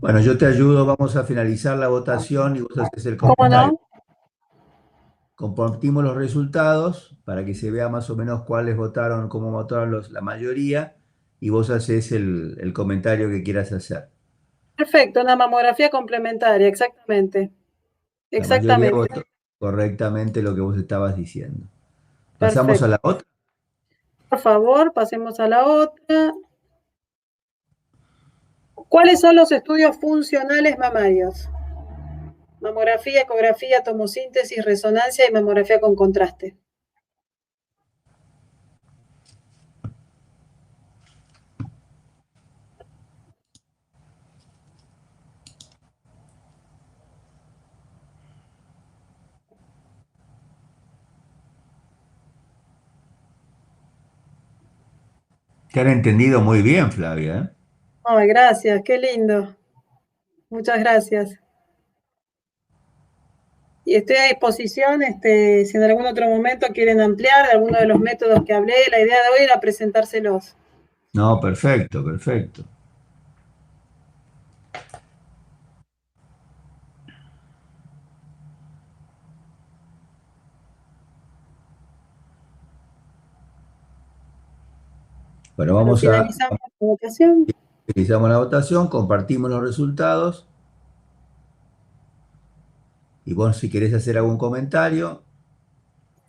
Bueno, yo te ayudo, vamos a finalizar la votación y vos haces el ¿Cómo comentario. no? Compartimos los resultados para que se vea más o menos cuáles votaron, cómo votaron la mayoría, y vos haces el comentario que quieras hacer. Perfecto, una mamografía complementaria, exactamente. La mayoría Exactamente. votó correctamente lo que vos estabas diciendo. Pasamos a Perfecto. la otra. Por favor, pasemos a la otra. ¿Cuáles son los estudios funcionales mamarios? Mamografía, ecografía, tomosíntesis, resonancia y mamografía con contraste. Te han entendido muy bien, Flavia, ¿eh? Ay, gracias, qué lindo. Muchas gracias. Y estoy a disposición, si en algún otro momento quieren ampliar de alguno de los métodos que hablé, la idea de hoy era presentárselos. No, perfecto, perfecto. Bueno, Bueno, finalizamos la votación. utilizamos la votación, compartimos los resultados y vos si querés hacer algún comentario.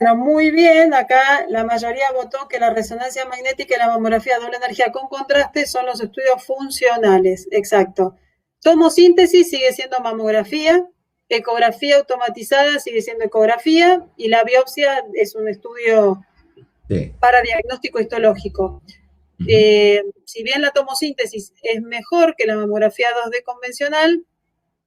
Bueno, muy bien, acá la mayoría votó que la resonancia magnética y la mamografía doble energía con contraste son los estudios funcionales, exacto. Tomosíntesis sigue siendo mamografía, ecografía automatizada sigue siendo ecografía y la biopsia es un estudio Sí. para diagnóstico histológico. Ujú. Si bien la tomosíntesis es mejor que la mamografía 2D convencional,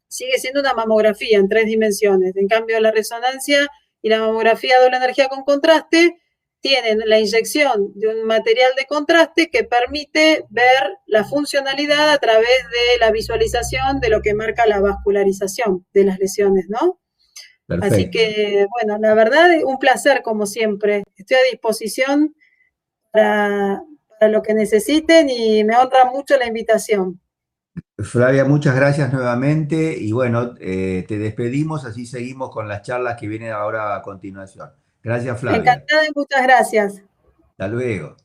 sigue siendo una mamografía en 3 dimensiones. En cambio, la resonancia y la mamografía doble energía con contraste tienen la inyección de un material de contraste que permite ver la funcionalidad a través de la visualización de lo que marca la vascularización de las lesiones, ¿no? Así Perfecto. que, bueno, la verdad, un placer como siempre. Estoy a disposición para lo que necesiten y me honra mucho la invitación. Flavia, muchas gracias nuevamente y bueno, te despedimos, así seguimos con las charlas que vienen ahora a continuación. Gracias, Flavia. Encantada y muchas gracias. Hasta luego.